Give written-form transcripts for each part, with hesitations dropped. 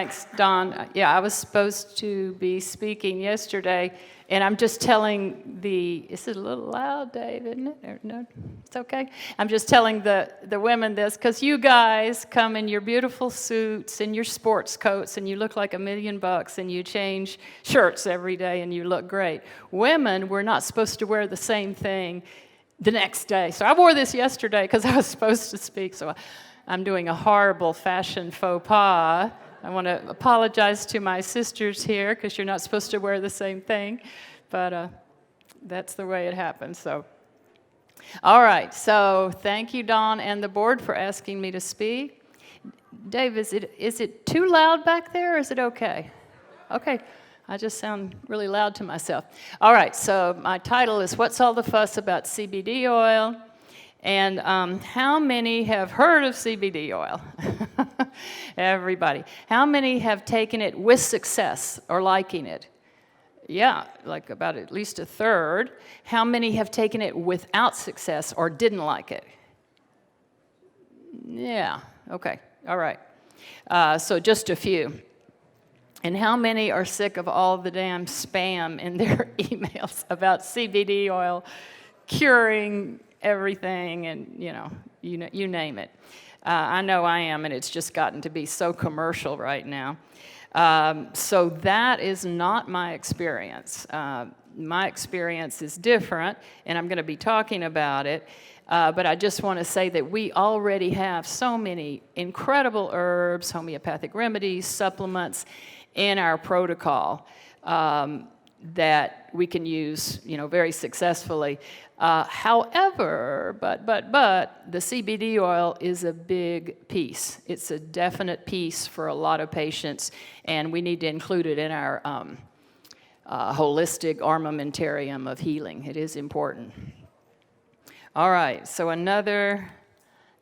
Thanks, Don. Yeah, I was supposed to be speaking yesterday, and I'm just telling is it a little loud, Dave, isn't it? Or, no, it's okay. I'm just telling the women this, because you guys come in your beautiful suits and your sports coats, and you look like $1 million, and you change shirts every day, and you look great. Women, we're not supposed to wear the same thing the next day. So I wore this yesterday because I was supposed to speak, so I'm doing a horrible fashion faux pas. I want to apologize to my sisters here because you're not supposed to wear the same thing, but that's the way it happened. So, all right. So thank you, Dawn, and the board for asking me to speak. Dave, is it too loud back there, or is it okay? Okay. I just sound really loud to myself. All right. So my title is "What's All the Fuss About CBD Oil?" And how many have heard of CBD oil? Everybody. How many have taken it with success or liking it? Yeah, like about at least a third. How many have taken it without success or didn't like it? Yeah, okay, all right. So just a few. And how many are sick of all the damn spam in their emails about CBD oil curing everything, and you name it. I know I am, and it's just gotten to be so commercial right now. So that is not my experience. My experience is different, and I'm going to be talking about it. But I just want to say that we already have so many incredible herbs, homeopathic remedies, supplements in our protocol that we can use, very successfully. However, but the CBD oil is a big piece. It's a definite piece for a lot of patients, and we need to include it in our holistic armamentarium of healing. It is important. All right, so another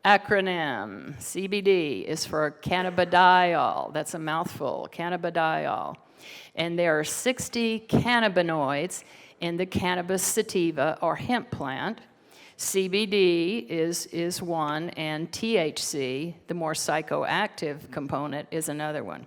acronym. CBD is for cannabidiol. That's a mouthful, cannabidiol. And there are 60 cannabinoids in the cannabis sativa or hemp plant. CBD is one, and THC, the more psychoactive component, is another one.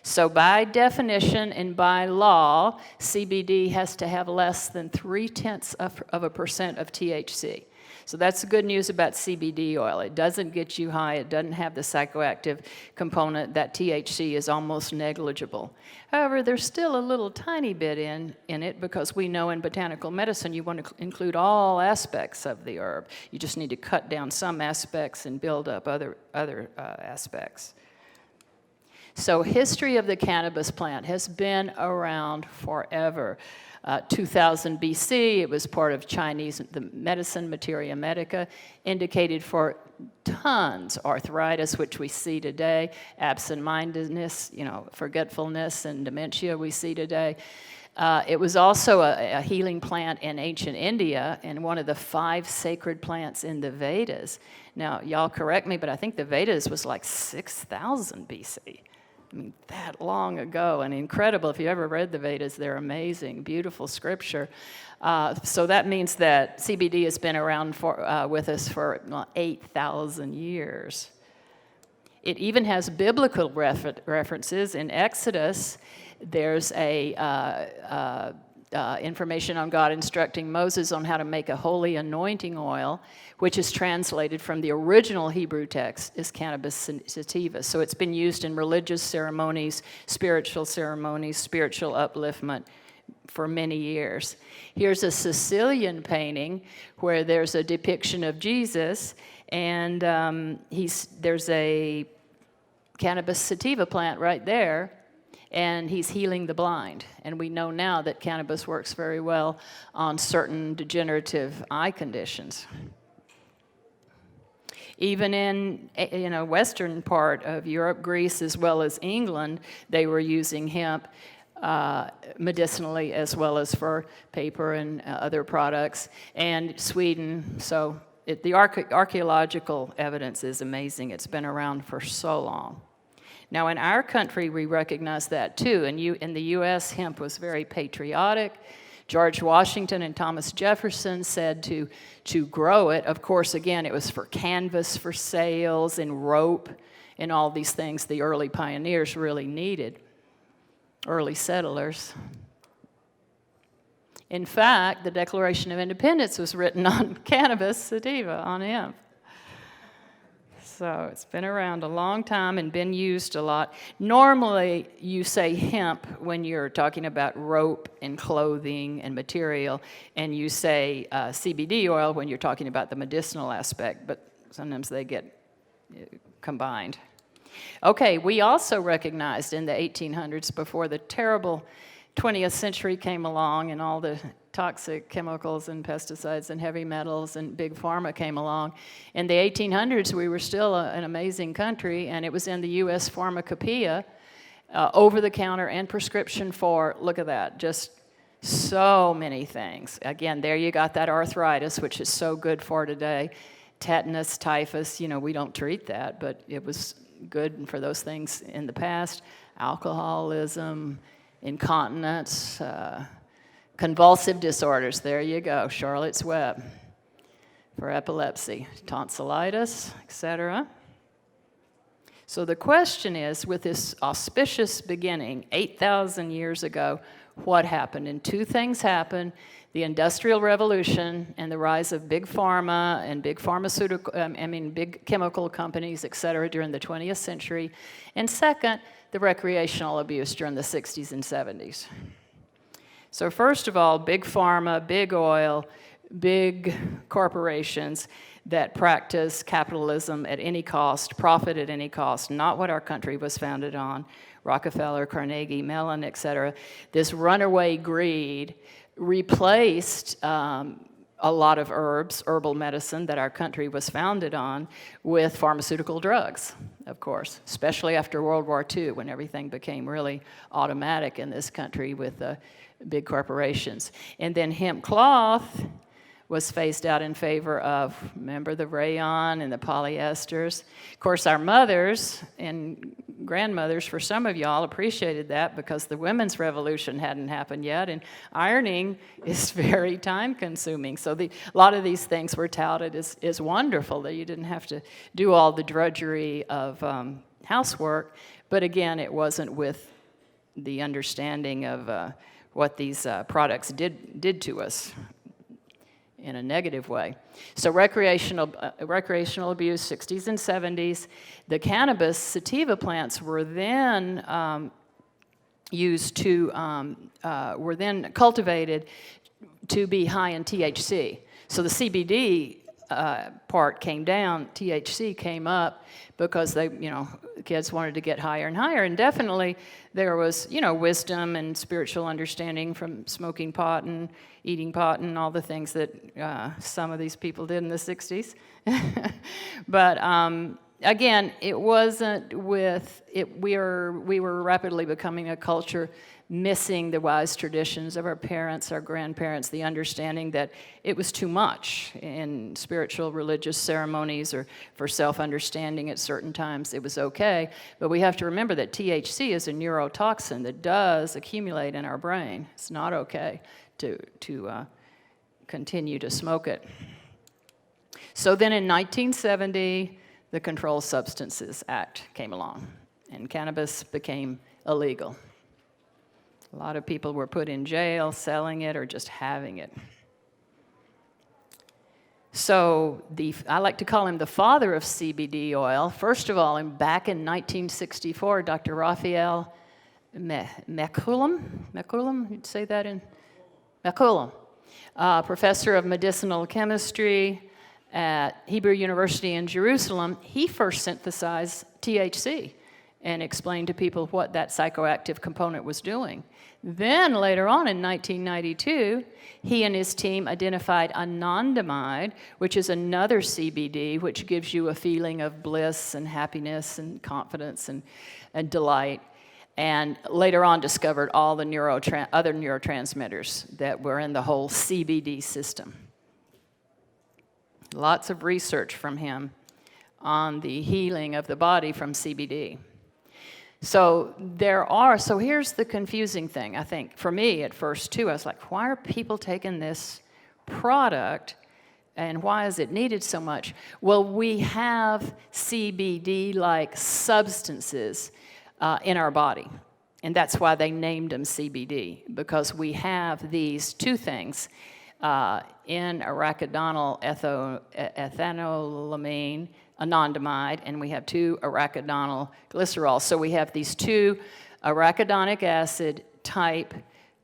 So by definition and by law, CBD has to have less than 0.3% of THC. So that's the good news about CBD oil. It doesn't get you high. It doesn't have the psychoactive component. That THC is almost negligible. However, there's still a little tiny bit in it, because we know in botanical medicine you want to include all aspects of the herb. You just need to cut down some aspects and build up other aspects. So history of the cannabis plant has been around forever. 2000 BC, it was part of Chinese medicine, materia medica, indicated for tons arthritis, which we see today, absent-mindedness, forgetfulness and dementia we see today. It was also a healing plant in ancient India, and one of the 5 sacred plants in the Vedas. Now, y'all correct me, but I think the Vedas was like 6,000 BC. I mean, that long ago, and incredible. If you ever read the Vedas, they're amazing, beautiful scripture. So that means that CBD has been around with us for 8,000 years. It even has biblical references. In Exodus, there's information on God instructing Moses on how to make a holy anointing oil, which is translated from the original Hebrew text as cannabis sativa. So it's been used in religious ceremonies, spiritual upliftment for many years. Here's a Sicilian painting where there's a depiction of Jesus, and there's a cannabis sativa plant right there, and he's healing the blind. And we know now that cannabis works very well on certain degenerative eye conditions. Even in western part of Europe, Greece, as well as England, they were using hemp medicinally, as well as for paper and other products. And Sweden, so the archaeological evidence is amazing. It's been around for so long. Now, in our country, we recognize that too. And in the U.S., hemp was very patriotic. George Washington and Thomas Jefferson said to grow it. Of course, again, it was for canvas for sails and rope and all these things the early pioneers really needed, early settlers. In fact, the Declaration of Independence was written on cannabis sativa, on hemp. So it's been around a long time and been used a lot. Normally, you say hemp when you're talking about rope and clothing and material, and you say CBD oil when you're talking about the medicinal aspect, but sometimes they get combined. Okay, we also recognized in the 1800s, before the terrible 20th century came along and all the toxic chemicals and pesticides and heavy metals and big pharma came along. In the 1800s, we were still an amazing country, and it was in the U.S. pharmacopoeia, over-the-counter and prescription for, look at that, just so many things. Again, there you got that arthritis, which is so good for today. Tetanus, typhus, we don't treat that, but it was good for those things in the past. Alcoholism, incontinence, convulsive disorders, there you go, Charlotte's Web, for epilepsy, tonsillitis, etc. So the question is, with this auspicious beginning 8,000 years ago, what happened? And two things happened: the Industrial Revolution and the rise of big pharma and big big chemical companies, etc., during the 20th century. And second, the recreational abuse during the 60s and 70s. So first of all, big pharma, big oil, big corporations that practice capitalism at any cost, profit at any cost, not what our country was founded on. Rockefeller, Carnegie, Mellon, etc. This runaway greed replaced a lot of herbal medicine that our country was founded on with pharmaceutical drugs, of course, especially after World War II, when everything became really automatic in this country with big corporations. And then hemp cloth was phased out in favor of, remember, the rayon and the polyesters. Of course, our mothers and grandmothers, for some of y'all, appreciated that because the women's revolution hadn't happened yet, and ironing is very time-consuming. So a lot of these things were touted as wonderful, that you didn't have to do all the drudgery of housework. But again, it wasn't with the understanding of what these products did to us in a negative way. So recreational abuse, 60s and 70s. The cannabis sativa plants were then were then cultivated to be high in THC. So the CBD part came down, THC came up because kids wanted to get higher and higher. And definitely there was, wisdom and spiritual understanding from smoking pot and eating pot and all the things that some of these people did in the 60s. But again, it wasn't with it. We were rapidly becoming a culture missing the wise traditions of our parents, our grandparents, the understanding that it was too much in spiritual, religious ceremonies or for self-understanding at certain times. It was okay, but we have to remember that THC is a neurotoxin that does accumulate in our brain. It's not okay to continue to smoke it. So then in 1970, the Controlled Substances Act came along, and cannabis became illegal. A lot of people were put in jail selling it or just having it. So I like to call him the father of CBD oil. First of all, back in 1964, Dr. Raphael McCullum, you'd say that in? McCullum, professor of medicinal chemistry at Hebrew University in Jerusalem, he first synthesized THC and explained to people what that psychoactive component was doing. Then later on in 1992, he and his team identified anandamide, which is another CBD, which gives you a feeling of bliss and happiness and confidence and delight. And later on discovered all the other neurotransmitters that were in the whole CBD system. Lots of research from him on the healing of the body from CBD. So here's the confusing thing, I think. For me, at first, too, I was like, why are people taking this product And why is it needed so much? Well, we have CBD-like substances in our body. And that's why they named them CBD, because we have these two things in arachidonyl ethanolamine, anandamide, and we have 2 arachidonyl glycerol. So we have these 2 arachidonic acid type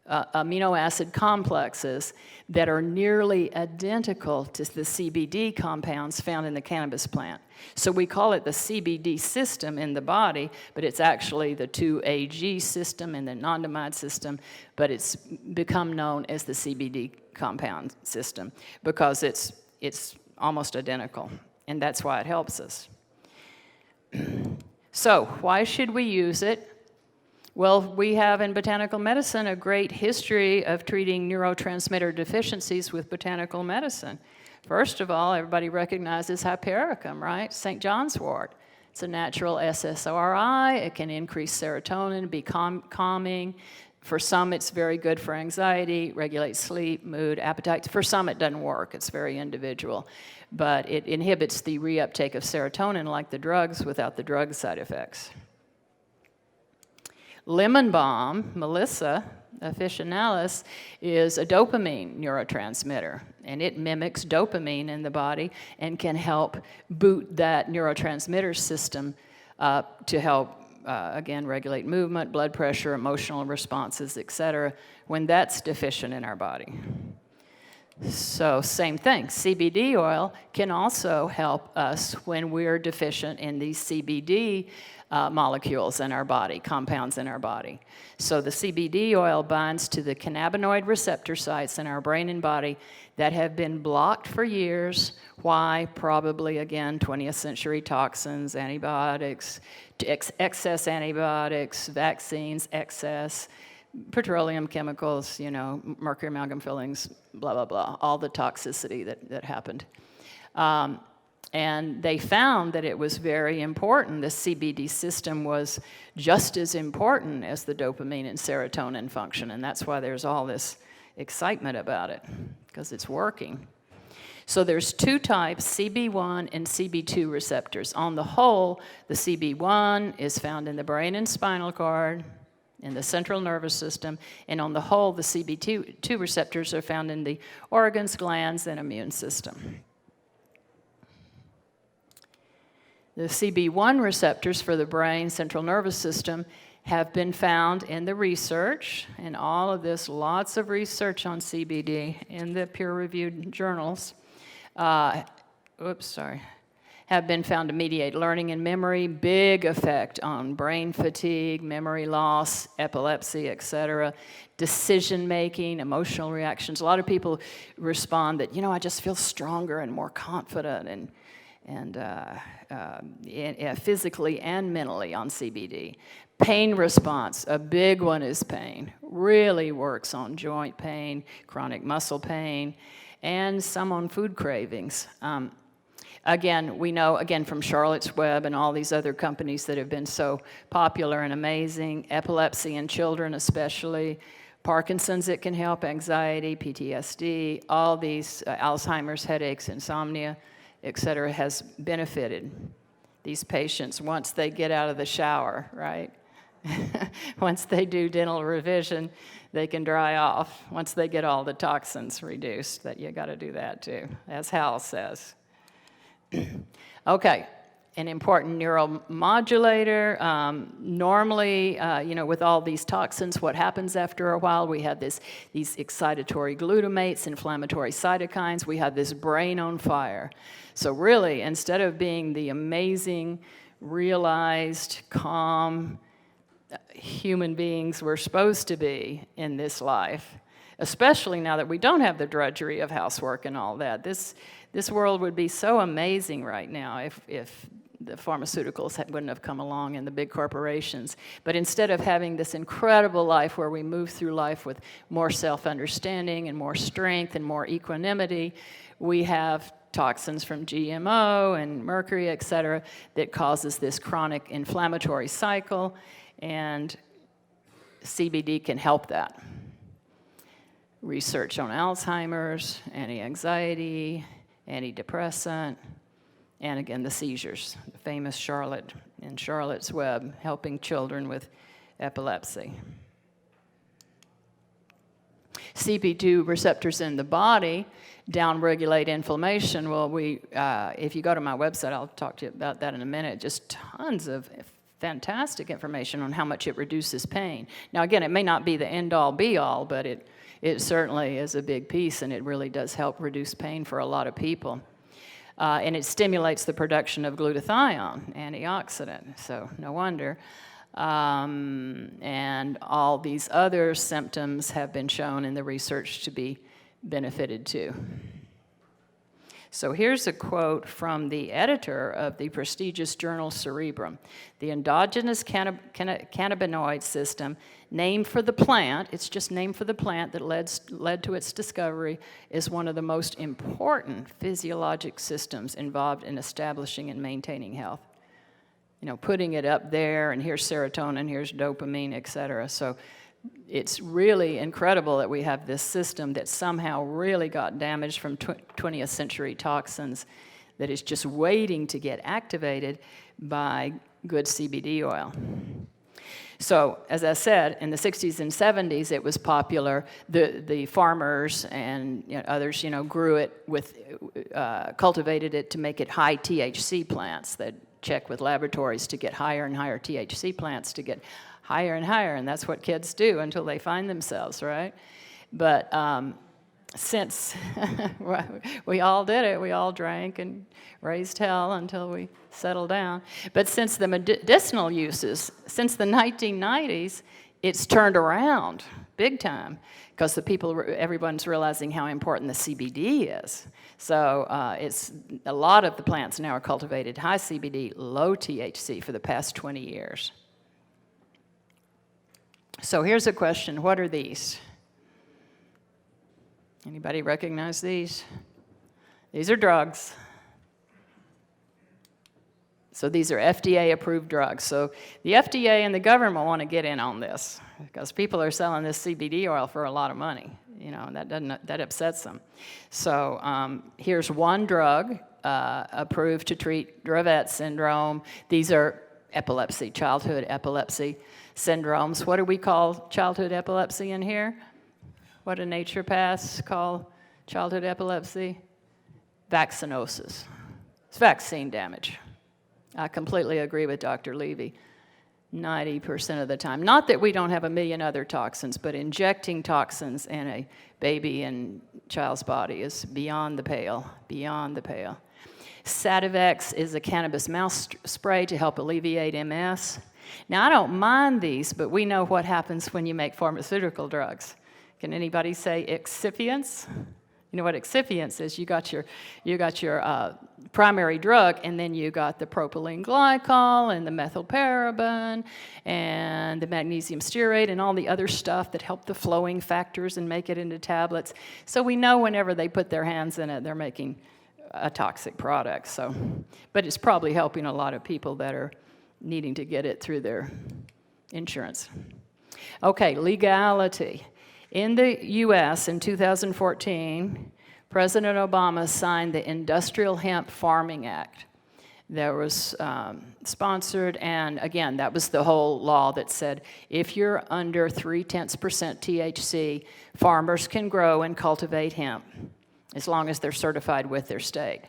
amino acid complexes that are nearly identical to the CBD compounds found in the cannabis plant. So we call it the CBD system in the body, but it's actually the 2-AG system and the anandamide system, but it's become known as the CBD compound system because it's almost identical, and that's why it helps us. So why should we use it? Well, we have in botanical medicine a great history of treating neurotransmitter deficiencies with botanical medicine. First of all, everybody recognizes hypericum, right? St. John's wort. It's a natural SSRI. It can increase serotonin, be calming. For some, it's very good for anxiety, regulates sleep, mood, appetite. For some, it doesn't work. It's very individual. But it inhibits the reuptake of serotonin like the drugs without the drug side effects. Lemon balm, Melissa officinalis, is a dopamine neurotransmitter, and it mimics dopamine in the body and can help boot that neurotransmitter system to help, again, regulate movement, blood pressure, emotional responses, etc., when that's deficient in our body. So same thing, CBD oil can also help us when we're deficient in these CBD molecules in our body, compounds in our body. So the CBD oil binds to the cannabinoid receptor sites in our brain and body that have been blocked for years. Why? Probably, again, 20th century toxins, antibiotics, excess antibiotics, vaccines, excess, petroleum chemicals, mercury amalgam fillings, blah, blah, blah, all the toxicity that happened. And they found that it was very important. The CBD system was just as important as the dopamine and serotonin function, and that's why there's all this excitement about it, because it's working. So there's 2 types, CB1 and CB2 receptors. On the whole, the CB1 is found in the brain and spinal cord, in the central nervous system, and on the whole, the CB2 receptors are found in the organs, glands, and immune system. The CB1 receptors for the brain, central nervous system, have been found in the research, and all of this, lots of research on CBD in the peer-reviewed journals, have been found to mediate learning and memory, big effect on brain fatigue, memory loss, epilepsy, etc., decision-making, emotional reactions. A lot of people respond that, I just feel stronger and more confident and physically and mentally on CBD. Pain response, a big one is pain. Really works on joint pain, chronic muscle pain, and some on food cravings. Again, we know, from Charlotte's Web and all these other companies that have been so popular and amazing, epilepsy in children especially, Parkinson's it can help, anxiety, PTSD, all these Alzheimer's, headaches, insomnia, etc., has benefited these patients once they get out of the shower, right? Once they do dental revision, they can dry off. Once they get all the toxins reduced, that you got to do that too, as Hal says. Okay, an important neuromodulator. Normally, with all these toxins, what happens after a while? We have these excitatory glutamates, inflammatory cytokines. We have this brain on fire. So really, instead of being the amazing, realized, calm human beings we're supposed to be in this life, especially now that we don't have the drudgery of housework and all that, this world would be so amazing right now if the pharmaceuticals wouldn't have come along and the big corporations. But instead of having this incredible life where we move through life with more self-understanding and more strength and more equanimity, we have toxins from GMO and mercury, et cetera, that causes this chronic inflammatory cycle, and CBD can help that. Research on Alzheimer's, anti-anxiety, antidepressant, and again, the seizures, the famous Charlotte's Web, helping children with epilepsy. CB2 receptors in the body downregulate inflammation. Well, if you go to my website, I'll talk to you about that in a minute, just tons of fantastic information on how much it reduces pain. Now, again, it may not be the end-all, be-all, but it certainly is a big piece, and it really does help reduce pain for a lot of people. And it stimulates the production of glutathione, antioxidant, so no wonder. And all these other symptoms have been shown in the research to be benefited too. So here's a quote from the editor of the prestigious journal Cerebrum. The endogenous cannabinoid system, named for the plant, it's just named for the plant that led to its discovery, is one of the most important physiologic systems involved in establishing and maintaining health. You know, putting it up there, and here's serotonin, here's dopamine, et cetera. So it's really incredible that we have this system that somehow really got damaged from 20th century toxins that is just waiting to get activated by good CBD oil. So, as I said, in the 60s and 70s, it was popular. The farmers and others, grew it cultivated it to make it high THC plants that check with laboratories to get higher and higher THC plants to get higher and higher, and that's what kids do until they find themselves, right? But since we all did it, we all drank and raised hell until we settled down. But since the medicinal uses, since the 1990s, it's turned around big time because everyone's realizing how important the CBD is. So it's a lot of the plants now are cultivated high CBD, low THC for the past 20 years. So here's a question, what are these? Anybody recognize these? These are drugs. So these are FDA-approved drugs. So the FDA and the government want to get in on this because people are selling this CBD oil for a lot of money. That upsets them. So here's one drug approved to treat Dravet syndrome. These are epilepsy, childhood epilepsy syndromes. What do we call childhood epilepsy in here? What do naturopaths call childhood epilepsy? Vaccinosis. It's vaccine damage. I completely agree with Dr. Levy. 90% of the time. Not that we don't have a million other toxins, but injecting toxins in a baby and child's body is beyond the pale, beyond the pale. Sativex is a cannabis mouth spray to help alleviate MS. Now, I don't mind these, but we know what happens when you make pharmaceutical drugs. Can anybody say excipients? You know what excipients is? You got your primary drug, and then you got the propylene glycol and the methylparaben and the magnesium stearate and all the other stuff that help the flowing factors and make it into tablets. So we know whenever they put their hands in it, they're making a toxic product. So, but it's probably helping a lot of people that are needing to get it through their insurance. Okay, legality. In the U.S. in 2014, President Obama signed the Industrial Hemp Farming Act that was sponsored, and again, that was the whole law that said if you're under 0.3% THC, farmers can grow and cultivate hemp as long as they're certified with their state.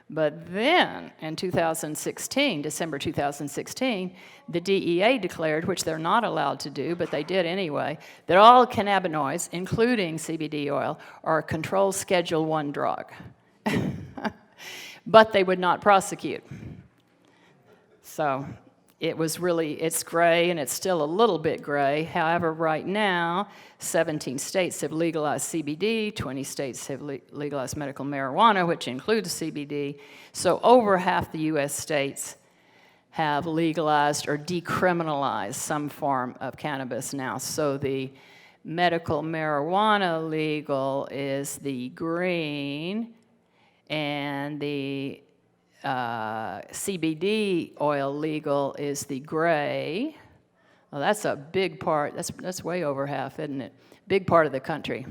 But then, in 2016, December 2016, the DEA declared, which they're not allowed to do, but they did anyway, that all cannabinoids, including CBD oil, are a controlled Schedule I drug. But they would not prosecute. So it's gray, and it's still a little bit gray. However, right now, 17 states have legalized CBD, 20 states have legalized medical marijuana, which includes CBD. So over half the U.S. states have legalized or decriminalized some form of cannabis now. So the medical marijuana legal is the green, and the CBD oil legal is the gray. Well, that's a big part. That's way over half, isn't it? Big part of the country.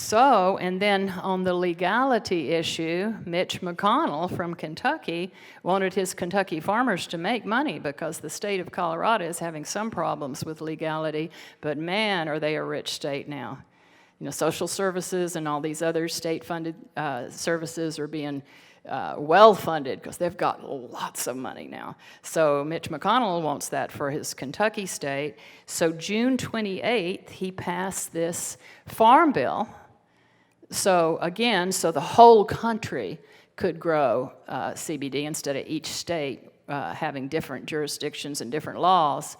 So, and then on the legality issue, Mitch McConnell from Kentucky wanted his Kentucky farmers to make money because the state of Colorado is having some problems with legality, but man, are they a rich state now. You know, social services and all these other state-funded services are being well-funded because they've got lots of money now. So Mitch McConnell wants that for his Kentucky state. So June 28th, he passed this farm bill. So again, so the whole country could grow CBD instead of each state having different jurisdictions and different laws.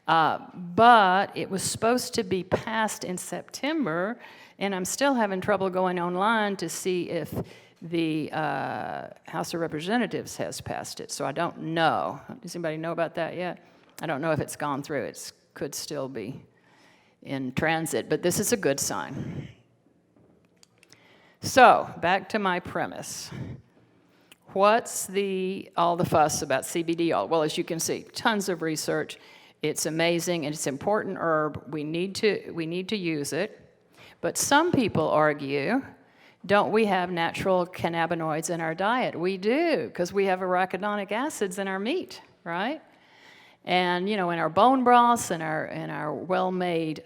But it was supposed to be passed in September, and I'm still having trouble going online to see if the House of Representatives has passed it. So I don't know. Does anybody know about that yet? I don't know if it's gone through. It could still be in transit, but this is a good sign. So, back to my premise. What's all the fuss about CBD oil? Well, as you can see, tons of research. It's amazing and it's an important herb. We need to use it. But some people argue, don't we have natural cannabinoids in our diet? We do, because we have arachidonic acids in our meat, right? And, you know, in our bone broths and our well-made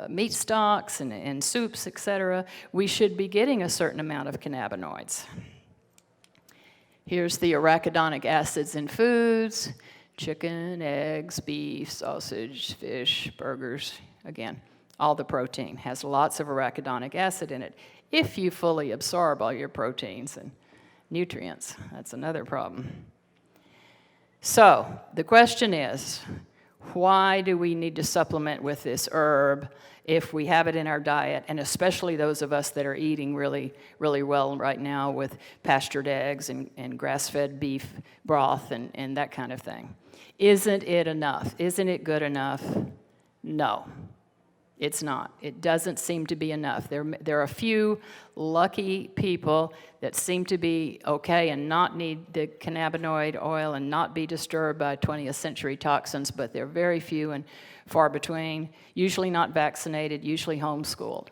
meat stocks and soups, etc., we should be getting a certain amount of cannabinoids. Here's the arachidonic acids in foods: chicken, eggs, beef, sausage, fish, burgers. Again, all the protein has lots of arachidonic acid in it. If you fully absorb all your proteins and nutrients, that's another problem. So, the question is, why do we need to supplement with this herb if we have it in our diet, and especially those of us that are eating really, really well right now with pastured eggs and grass-fed beef broth and that kind of thing? Isn't it enough? Isn't it good enough? No, it's not. It doesn't seem to be enough. There are a few lucky people that seem to be okay and not need the cannabinoid oil and not be disturbed by 20th century toxins, but they're very few and far between, usually not vaccinated, usually homeschooled.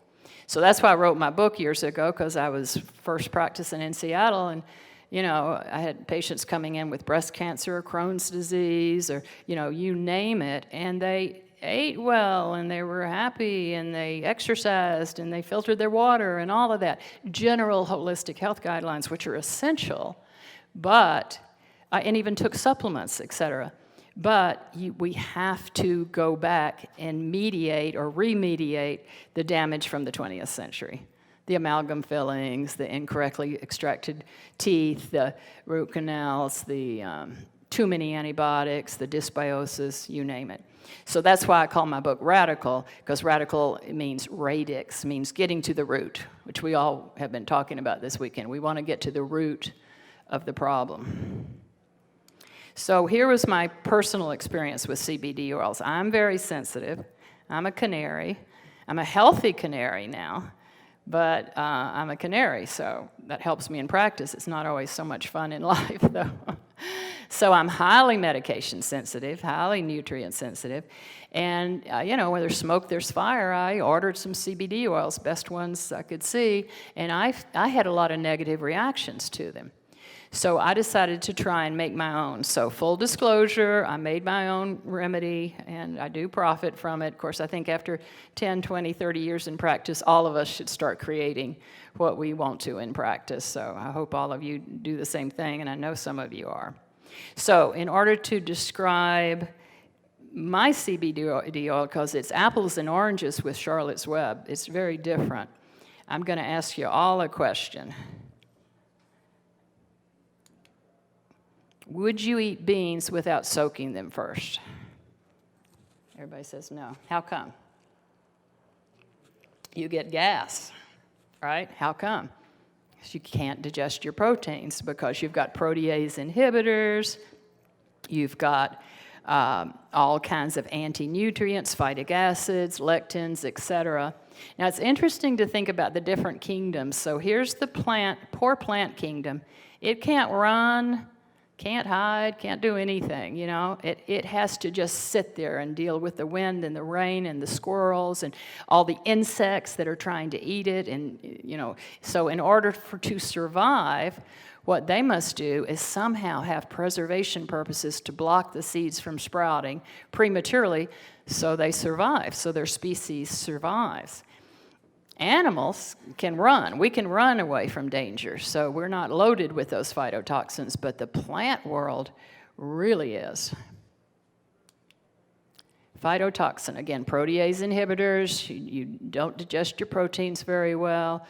So that's why I wrote my book years ago, because I was first practicing in Seattle, and you know, I had patients coming in with breast cancer or Crohn's disease or, you know, you name it, and they ate well, and they were happy, and they exercised, and they filtered their water, and all of that. General holistic health guidelines, which are essential, but, and even took supplements, etc. But we have to go back and mediate or remediate the damage from the 20th century. The amalgam fillings, the incorrectly extracted teeth, the root canals, the too many antibiotics, the dysbiosis, you name it. So that's why I call my book Radical, because radical means radix, means getting to the root, which we all have been talking about this weekend. We want to get to the root of the problem. So here was my personal experience with CBD oils. I'm very sensitive. I'm a canary. I'm a healthy canary now, but I'm a canary, so that helps me in practice. It's not always so much fun in life, though. So I'm highly medication sensitive, highly nutrient sensitive, and you know, where there's smoke, there's fire. I ordered some CBD oils, best ones I could see, and I had a lot of negative reactions to them. So I decided to try and make my own. So full disclosure, I made my own remedy, and I do profit from it. Of course, I think after 10, 20, 30 years in practice, all of us should start creating what we want to in practice. So I hope all of you do the same thing, and I know some of you are. So in order to describe my CBD oil, because it's apples and oranges with Charlotte's Web, it's very different. I'm going to ask you all a question. Would you eat beans without soaking them first? Everybody says no. How come? You get gas, right? How come? Because you can't digest your proteins, because you've got protease inhibitors, you've got all kinds of anti-nutrients, phytic acids, lectins, etc. Now, it's interesting to think about the different kingdoms. So here's the poor plant kingdom. It can't run Can't hide, can't do anything, you know. It has to just sit there and deal with the wind and the rain and the squirrels and all the insects that are trying to eat it. And, you know, so in order to survive, what they must do is somehow have preservation purposes to block the seeds from sprouting prematurely so they survive, so their species survives. Animals can run. We can run away from danger, so we're not loaded with those phytotoxins, but the plant world really is. Phytotoxin, again, protease inhibitors. You don't digest your proteins very well.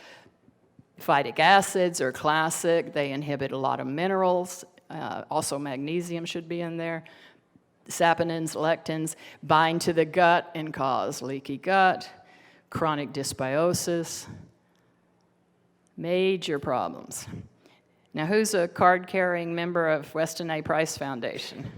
Phytic acids are classic. They inhibit a lot of minerals. Also magnesium should be in there. Saponins, lectins bind to the gut and cause leaky gut, chronic dysbiosis, major problems. Now, who's a card-carrying member of Weston A. Price Foundation?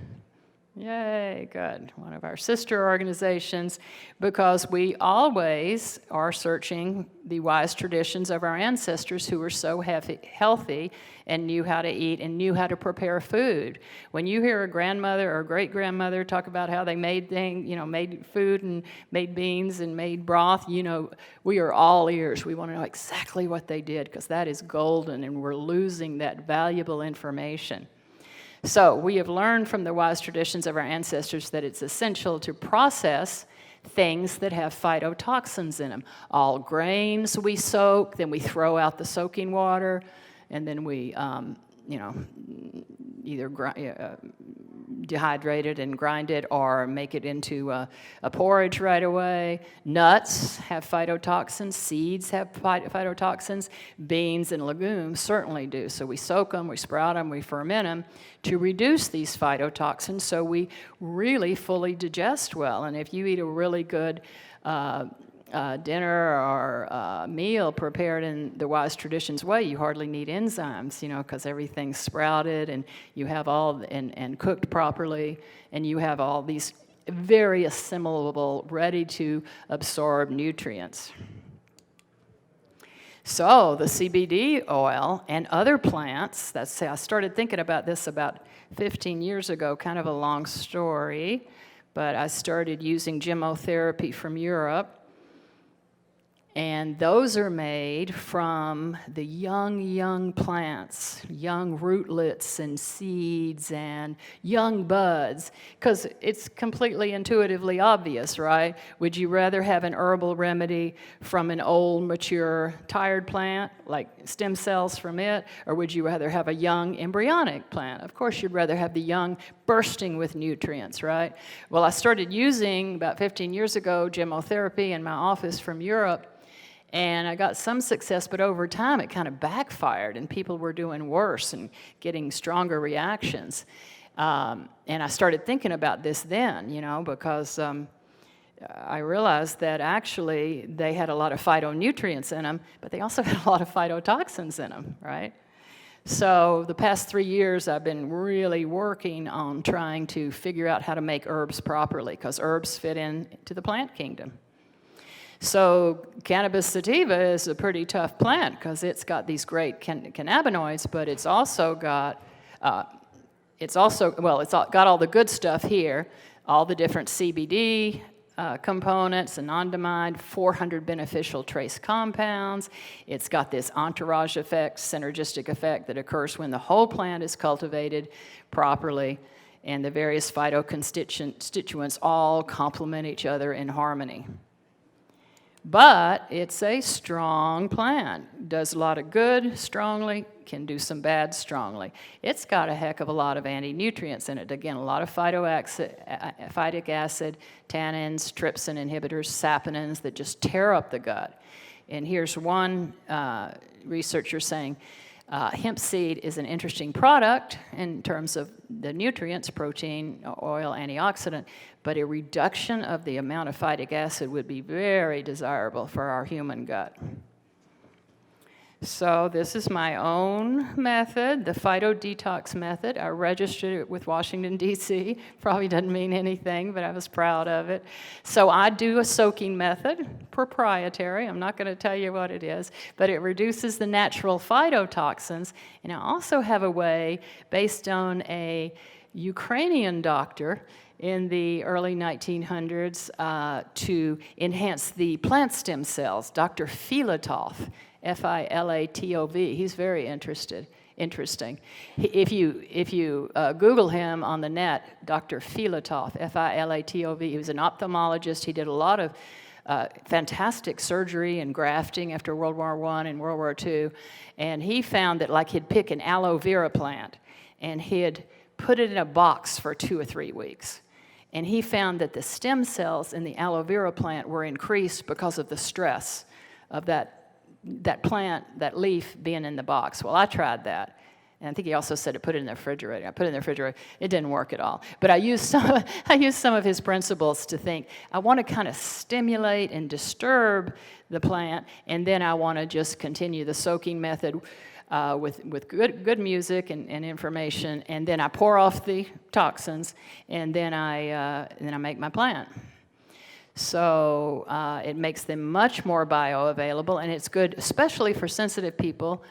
Yay, good. One of our sister organizations, because we always are searching the wise traditions of our ancestors who were so healthy and knew how to eat and knew how to prepare food. When you hear a grandmother or great-grandmother talk about how they made made food and made beans and made broth, you know, we are all ears. We want to know exactly what they did because that is golden and we're losing that valuable information. So we have learned from the wise traditions of our ancestors that it's essential to process things that have phytotoxins in them. All grains we soak, then we throw out the soaking water, and then we, either dehydrate it and grind it or make it into a porridge right away. Nuts have phytotoxins. Seeds have phytotoxins. Beans and legumes certainly do. So we soak them, we sprout them, we ferment them to reduce these phytotoxins so we really fully digest well. And if you eat a really good dinner or meal prepared in the wise traditions way, you hardly need enzymes, you know, because everything's sprouted and you have all and cooked properly, and you have all these very assimilable, ready to absorb nutrients. So the CBD oil and other plants, I started thinking about this about 15 years ago, kind of a long story, but I started using gemotherapy from Europe. And those are made from the young plants, young rootlets and seeds and young buds, because it's completely intuitively obvious, right? Would you rather have an herbal remedy from an old, mature, tired plant, like stem cells from it, or would you rather have a young, embryonic plant? Of course, you'd rather have the young, bursting with nutrients, right? Well, I started using, about 15 years ago, gemotherapy in my office from Europe, and I got some success, but over time it kind of backfired, and people were doing worse and getting stronger reactions. And I started thinking about this then, you know, because I realized that actually they had a lot of phytonutrients in them, but they also had a lot of phytotoxins in them, right? So the past 3 years I've been really working on trying to figure out how to make herbs properly, because herbs fit into the plant kingdom. So cannabis sativa is a pretty tough plant because it's got these great cannabinoids, but it's also got it's got all the good stuff here, all the different CBD components, anandamide, 400 beneficial trace compounds. It's got this entourage effect, synergistic effect that occurs when the whole plant is cultivated properly, and the various phytoconstituents all complement each other in harmony. But it's a strong plant. Does a lot of good strongly, can do some bad strongly. It's got a heck of a lot of anti-nutrients in it. Again, a lot of phytic acid, tannins, trypsin inhibitors, saponins that just tear up the gut. And here's one researcher saying, hemp seed is an interesting product in terms of the nutrients, protein, oil, antioxidant, but a reduction of the amount of phytic acid would be very desirable for our human gut. So this is my own method, the phyto-detox method. I registered it with Washington, D.C. Probably doesn't mean anything, but I was proud of it. So I do a soaking method, proprietary. I'm not going to tell you what it is, but it reduces the natural phytotoxins. And I also have a way, based on a Ukrainian doctor in the early 1900s, to enhance the plant stem cells, Dr. Filatov. Filatov. He's very interesting. If you Google him on the net, Dr. Filatov, Filatov, he was an ophthalmologist. He did a lot of fantastic surgery and grafting after World War I and World War II. And he found that, like, he'd pick an aloe vera plant and he'd put it in a box for 2 or 3 weeks. And he found that the stem cells in the aloe vera plant were increased because of the stress of that plant, that leaf being in the box. Well, I tried that. And I think he also said to put it in the refrigerator. I put it in the refrigerator. It didn't work at all. But I used some of his principles to think, I want to kind of stimulate and disturb the plant, and then I want to just continue the soaking method with good music and information, and then I pour off the toxins, and then I make my plant. So it makes them much more bioavailable, and it's good, especially for sensitive people,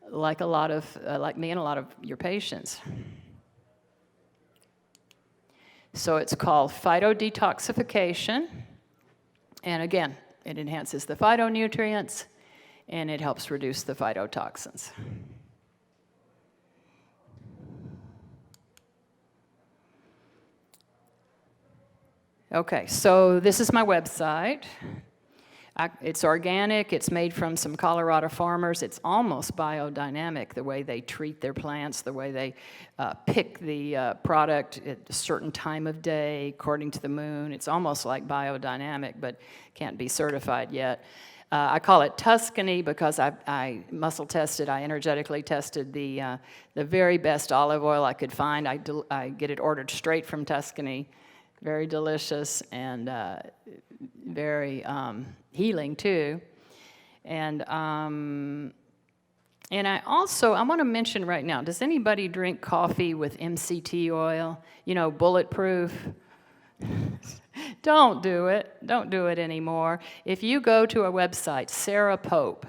like me and a lot of your patients. So it's called phytodetoxification, and again, it enhances the phytonutrients, and it helps reduce the phytotoxins. Okay, so this is my website. It's organic. It's made from some Colorado farmers. It's almost biodynamic, the way they treat their plants, the way they pick the product at a certain time of day, according to the moon. It's almost like biodynamic, but can't be certified yet. I call it Tuscany because I muscle tested, I energetically tested the very best olive oil I could find. I get it ordered straight from Tuscany. Very delicious and very healing too. And I want to mention right now, does anybody drink coffee with MCT oil? You know, bulletproof? Don't do it. Don't do it anymore. If you go to a website, Sarah Pope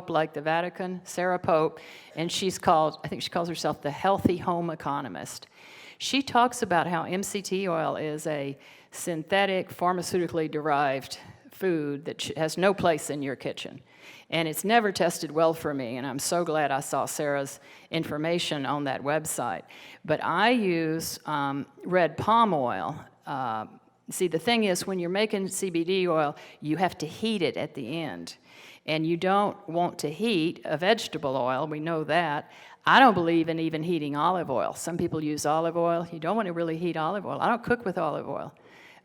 like the Vatican, Sarah Pope, and I think she calls herself the Healthy Home Economist. She talks about how MCT oil is a synthetic, pharmaceutically derived food that has no place in your kitchen. And it's never tested well for me, and I'm so glad I saw Sarah's information on that website. But I use red palm oil. See, the thing is, when you're making CBD oil, you have to heat it at the end. And you don't want to heat a vegetable oil, we know that. I don't believe in even heating olive oil. Some people use olive oil. You don't want to really heat olive oil. I don't cook with olive oil.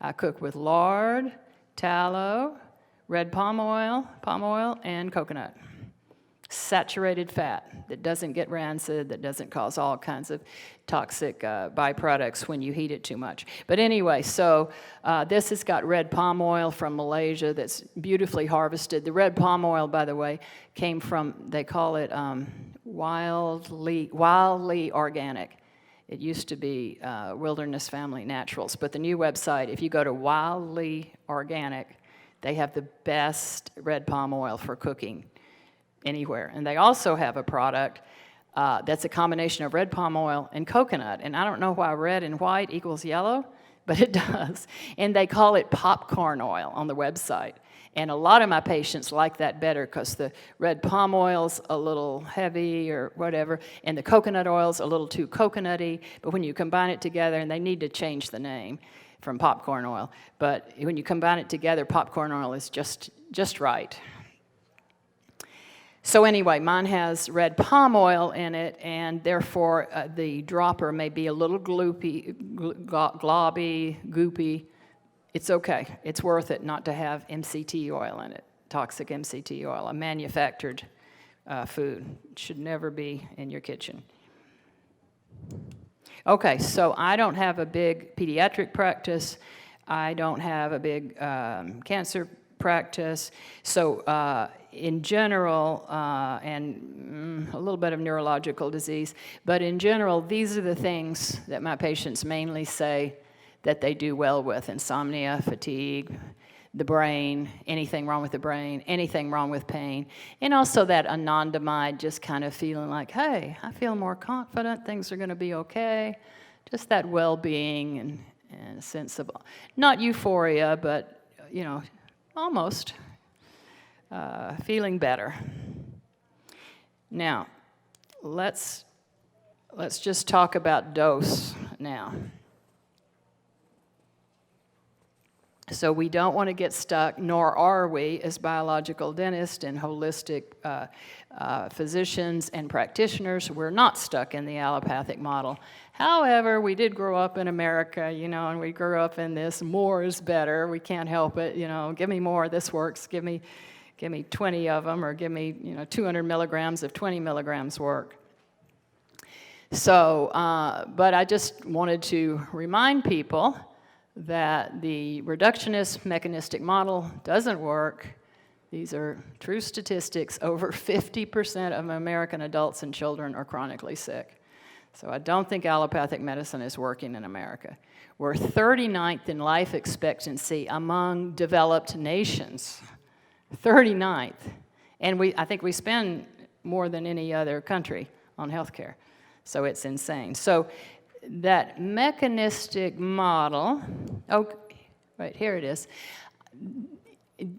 I cook with lard, tallow, red palm oil, and coconut. Saturated fat that doesn't get rancid, that doesn't cause all kinds of toxic byproducts when you heat it too much. But anyway, so this has got red palm oil from Malaysia that's beautifully harvested. The red palm oil, by the way, came from, they call it wildly organic. It used to be Wilderness Family Naturals, but the new website, if you go to Wildly Organic, they have the best red palm oil for cooking anywhere. And they also have a product that's a combination of red palm oil and coconut. And I don't know why red and white equals yellow, but it does. And they call it popcorn oil on the website. And a lot of my patients like that better because the red palm oil's a little heavy or whatever, and the coconut oil's a little too coconutty. But when you combine it together, and they need to change the name from popcorn oil, but when you combine it together, popcorn oil is just right. So anyway, mine has red palm oil in it, and therefore the dropper may be a little globby, goopy. It's okay. It's worth it not to have MCT oil in it, toxic MCT oil, a manufactured food. It should never be in your kitchen. Okay, so I don't have a big pediatric practice. I don't have a big cancer practice. So in general, and a little bit of neurological disease, but in general, these are the things that my patients mainly say that they do well with: insomnia, fatigue, the brain, anything wrong with the brain, anything wrong with pain, and also that anandamide, just kind of feeling like, hey, I feel more confident, things are going to be okay, just that well-being and a sense of, not euphoria, but, almost feeling better. Now, let's just talk about dose now. So we don't want to get stuck, nor are we, as biological dentists and holistic physicians and practitioners. We're not stuck in the allopathic model. However, we did grow up in America, and we grew up in this, more is better. We can't help it, give me more, this works, give me 20 of them, or give me 200 milligrams of 20 milligrams work. So, but I just wanted to remind people that the reductionist mechanistic model doesn't work. These are true statistics. Over 50% of American adults and children are chronically sick. So I don't think allopathic medicine is working in America. We're 39th in life expectancy among developed nations. 39th. And I think we spend more than any other country on healthcare. So it's insane. So that mechanistic model, right, here it is.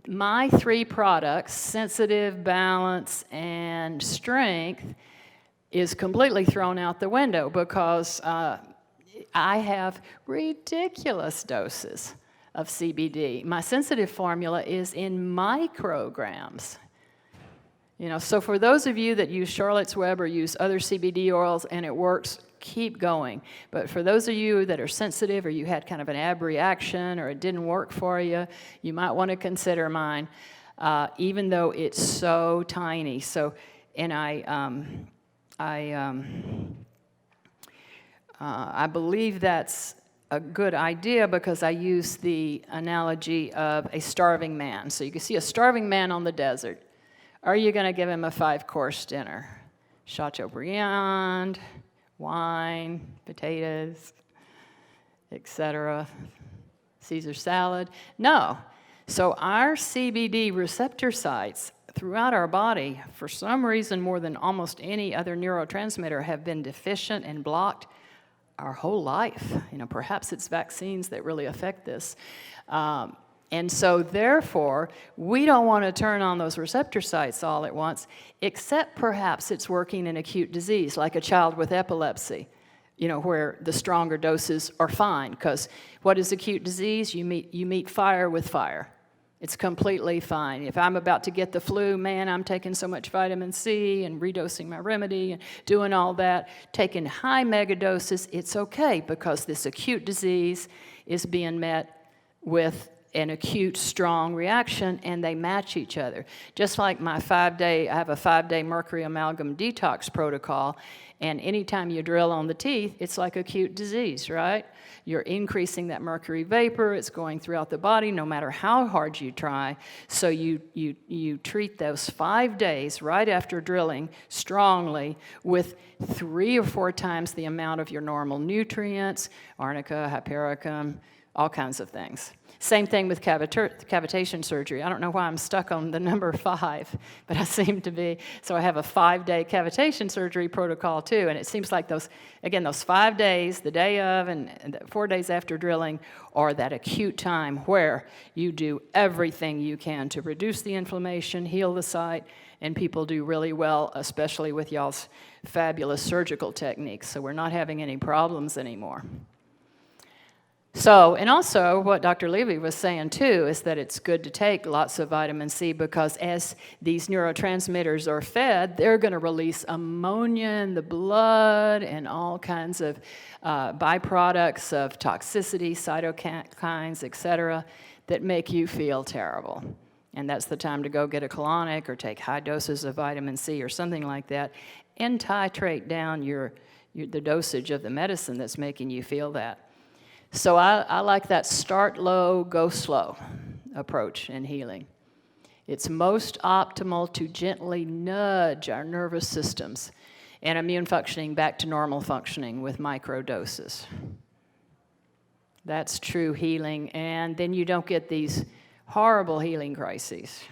My 3 products, sensitive, balance, and strength, is completely thrown out the window because I have ridiculous doses of CBD. My sensitive formula is in micrograms. So for those of you that use Charlotte's Web or use other CBD oils and it works, keep going. But for those of you that are sensitive, or you had kind of an ab reaction, or it didn't work for you, you might want to consider mine, even though it's so tiny. So, and I believe that's a good idea because I use the analogy of a starving man. So you can see a starving man on the desert. Are you going to give him a 5-course dinner? Chateaubriand, wine, potatoes, etc., Caesar salad? No. So our CBD receptor sites throughout our body, for some reason more than almost any other neurotransmitter, have been deficient and blocked our whole life. Perhaps it's vaccines that really affect this. And so therefore, we don't want to turn on those receptor sites all at once, except perhaps it's working in acute disease, like a child with epilepsy, where the stronger doses are fine. Because what is acute disease? You meet fire with fire. It's completely fine. If I'm about to get the flu, man, I'm taking so much vitamin C and redosing my remedy and doing all that, taking high mega doses, it's okay because this acute disease is being met with an acute, strong reaction, and they match each other. Just like I have a 5-day mercury amalgam detox protocol, and anytime you drill on the teeth, it's like acute disease, right? You're increasing that mercury vapor, it's going throughout the body no matter how hard you try. So you treat those 5 days right after drilling strongly with 3 or 4 times the amount of your normal nutrients, arnica, hypericum, all kinds of things. Same thing with cavitation surgery. I don't know why I'm stuck on the number 5, but I seem to be. So I have a 5-day cavitation surgery protocol too, and it seems like those 5 days, the day of and 4 days after drilling, are that acute time where you do everything you can to reduce the inflammation, heal the site, and people do really well, especially with y'all's fabulous surgical techniques. So we're not having any problems anymore. So, and also what Dr. Levy was saying too is that it's good to take lots of vitamin C because as these neurotransmitters are fed, they're going to release ammonia in the blood and all kinds of byproducts of toxicity, cytokines, etc., that make you feel terrible. And that's the time to go get a colonic or take high doses of vitamin C or something like that and titrate down the dosage of the medicine that's making you feel that. So I like that start low, go slow approach in healing. It's most optimal to gently nudge our nervous systems and immune functioning back to normal functioning with microdoses. That's true healing, and then you don't get these horrible healing crises.